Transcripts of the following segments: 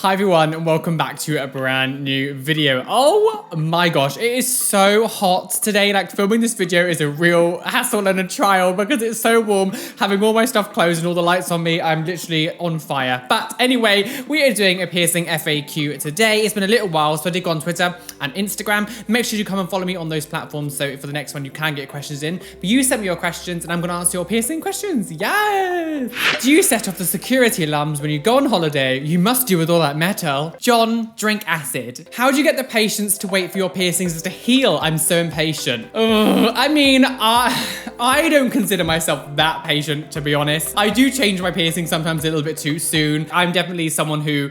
Hi everyone and welcome back to a brand new video. Oh my gosh, it is so hot today. Like filming this video is a real hassle and a trial because it's so warm. Having all my stuff closed and all the lights on me, I'm literally on fire. But anyway, we are doing a piercing FAQ today. It's been a little while, so I did go on Twitter and Instagram. Make sure you come and follow me on those platforms so for the next one you can get your questions in. But you sent me your questions and I'm going to answer your piercing questions. Yes! Do you set off the security alarms when you go on holiday? You must do with all that metal. John, drink acid. How do you get the patience to wait for your piercings to heal? I'm so impatient. Ugh, I mean, I don't consider myself that patient, to be honest. I do change my piercing sometimes a little bit too soon. I'm definitely someone who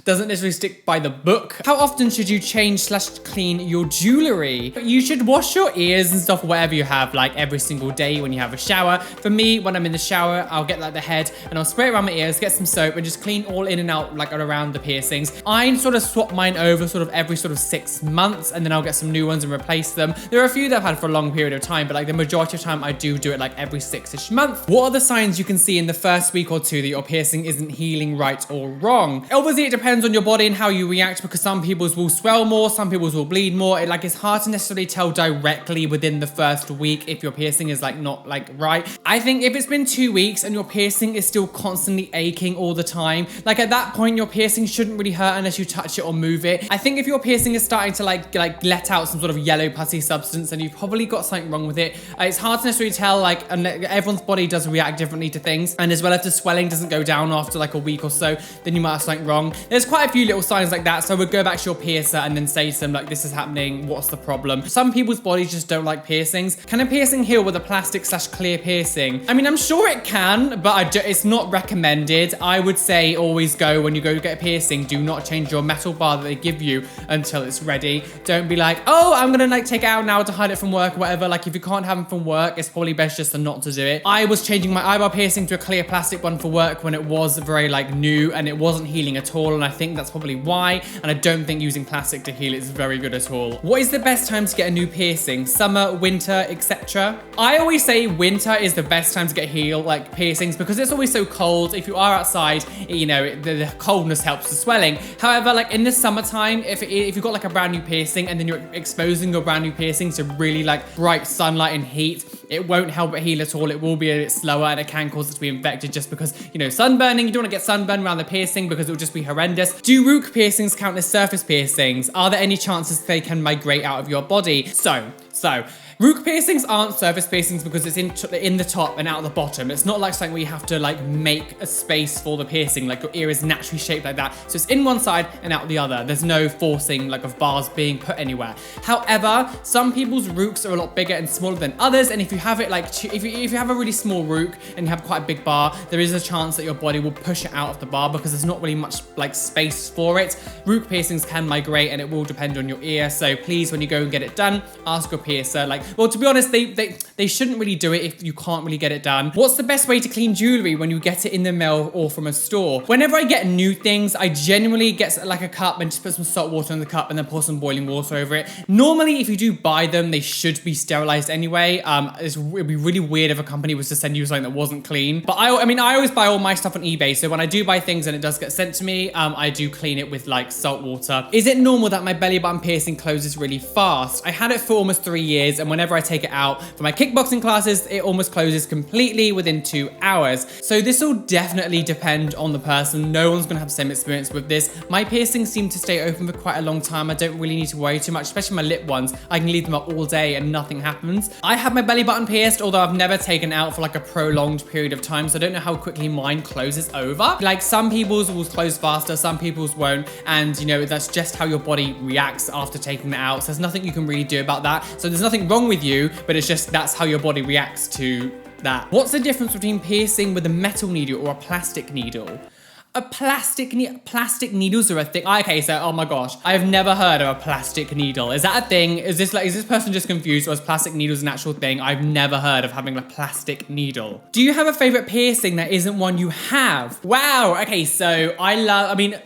doesn't necessarily stick by the book. How often should you change/clean your jewelry? You should wash your ears and stuff, whatever you have, like every single day when you have a shower. For me, when I'm in the shower, I'll get like the head and I'll spray it around my ears, get some soap and just clean all in and out, like around the piercings. I sort of swap mine over sort of every sort of 6 months and then I'll get some new ones and replace them. There are a few that I've had for a long period of time, but like the majority of time I do it like every 6-ish months. What are the signs you can see in the first week or two that your piercing isn't healing right or wrong? Obviously, it depends on your body and how you react because some people's will swell more, some people's will bleed more. It's hard to necessarily tell directly within the first week if your piercing is like not like right. I think if it's been 2 weeks and your piercing is still constantly aching all the time, like at that point your piercing shouldn't really hurt unless you touch it or move it. I think if your piercing is starting to like let out some sort of yellow pussy substance, then you've probably got something wrong with it. It's hard to necessarily tell, and everyone's body does react differently to things, and as well if the swelling doesn't go down after like a week or so, then you might have something wrong. There's quite a few little signs like that, so I would go back to your piercer and then say to them like, this is happening, what's the problem? Some people's bodies just don't like piercings. Can a piercing heal with a plastic/clear piercing? I mean, I'm sure it can, but it's not recommended. I would say always go, when you go get a piercing, do not change your metal bar that they give you until it's ready. Don't be like, oh, I'm gonna like take it out now to hide it from work or whatever. Like if you can't have them from work, it's probably best just to not to do it. I was changing my eyebrow piercing to a clear plastic one for work when it was very like new and it wasn't healing at all, and I think that's probably why, and I don't think using plastic to heal is very good at all. What is the best time to get a new piercing? Summer, winter, etc.? I always say winter is the best time to get like piercings because it's always so cold. If you are outside, the coldness helps the swelling. However, like in the summertime, if you've got like a brand new piercing and then you're exposing your brand new piercing to really like bright sunlight and heat, it won't help it heal at all. It will be a bit slower and it can cause it to be infected just because, sunburning, you don't want to get sunburned around the piercing because it will just be horrendous. Do root piercings count as surface piercings? Are there any chances they can migrate out of your body? So, root piercings aren't surface piercings because it's in the top and out the bottom. It's not like something where you have to like make a space for the piercing, like your ear is naturally shaped like that. So it's in one side and out the other. There's no forcing like of bars being put anywhere. However, some people's roots are a lot bigger and smaller than others. And if you have it like, if you have a really small root and you have quite a big bar, there is a chance that your body will push it out of the bar because there's not really much like space for it. Root piercings can migrate and it will depend on your ear. So please, when you go and get it done, ask your piercer. Well, to be honest, they shouldn't really do it if you can't really get it done. What's the best way to clean jewelry when you get it in the mail or from a store? Whenever I get new things, I genuinely get like a cup and just put some salt water in the cup and then pour some boiling water over it. Normally, if you do buy them, they should be sterilized anyway. It'd be really weird if a company was to send you something that wasn't clean. But I always buy all my stuff on eBay. So when I do buy things and it does get sent to me, I do clean it with like salt water. Is it normal that my belly button piercing closes really fast? I had it for almost 3 years, and whenever I take it out for my kickboxing classes, it almost closes completely within 2 hours. So this will definitely depend on the person. No one's gonna have the same experience with this. My piercings seem to stay open for quite a long time. I don't really need to worry too much, especially my lip ones. I can leave them up all day and nothing happens. I have my belly button pierced, although I've never taken it out for like a prolonged period of time, so I don't know how quickly mine closes over. Like some people's will close faster, some people's won't, and that's just how your body reacts after taking it out. So there's nothing you can really do about that. So there's nothing wrong with you, but it's just that's how your body reacts to that. What's the difference between piercing with a metal needle or a plastic needle? Plastic needles are a thing. Okay, so oh my gosh, I've never heard of a plastic needle. Is that a thing? Is this person just confused, or is plastic needles an actual thing? I've never heard of having a plastic needle. Do you have a favorite piercing that isn't one you have? Wow. Okay, so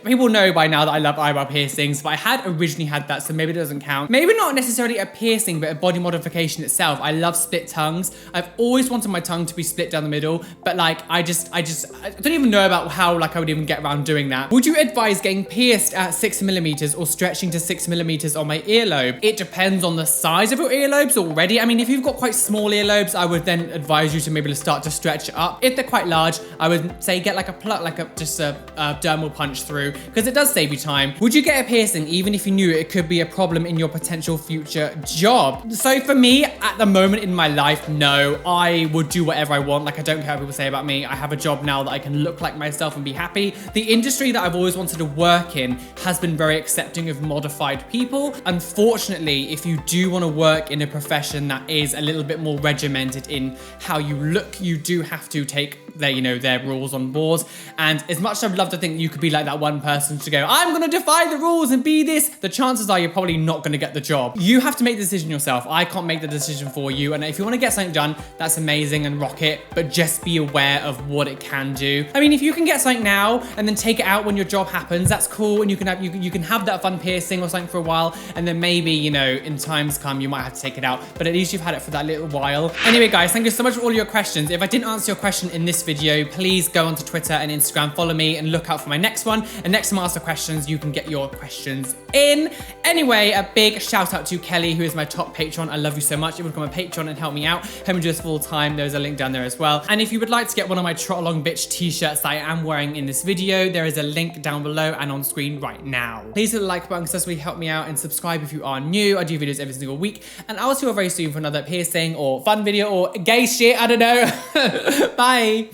people know by now that I love eyebrow piercings, but I had originally had that, so maybe it doesn't count. Maybe not necessarily a piercing, but a body modification itself. I love split tongues. I've always wanted my tongue to be split down the middle, but like I don't even know about how like I would even get around doing that. Would you advise getting pierced at 6mm or stretching to 6mm on my earlobe? It depends on the size of your earlobes already. I mean, if you've got quite small earlobes, I would then advise you to maybe start to stretch it up. If they're quite large, I would say get like a plug, just a dermal punch through, because it does save you time. Would you get a piercing even if you knew it could be a problem in your potential future job? So for me, at the moment in my life, no, I would do whatever I want. Like, I don't care what people say about me. I have a job now that I can look like myself and be happy. The industry that I've always wanted to work in has been very accepting of modified people. Unfortunately, if you do want to work in a profession that is a little bit more regimented in how you look, you do have to take their rules on board. And as much as I'd love to think you could be like that one person to go, I'm gonna defy the rules and be this, the chances are you're probably not gonna get the job. You have to make the decision yourself. I can't make the decision for you. And if you want to get something done, that's amazing and rock it, but just be aware of what it can do. I mean, if you can get something now and then take it out when your job happens, that's cool. And you can have that fun piercing or something for a while, and then maybe, in times come, you might have to take it out, but at least you've had it for that little while. Anyway, guys, thank you so much for all your questions. If I didn't answer your question in this video, please go onto Twitter and Instagram, follow me, and look out for my next one. And next time I ask the questions, you can get your questions in. Anyway, a big shout out to Kelly, who is my top patron. I love you so much. If you want to become a patron and help me out, help me do this full time, there's a link down there as well. And if you would like to get one of my Trot Along Bitch t-shirts that I am wearing in this video, there is a link down below and on screen right now. Please hit the like button, because that's really help me out, and subscribe if you are new. I do videos every single week, and I'll see you all very soon for another piercing or fun video or gay shit, I don't know. Bye.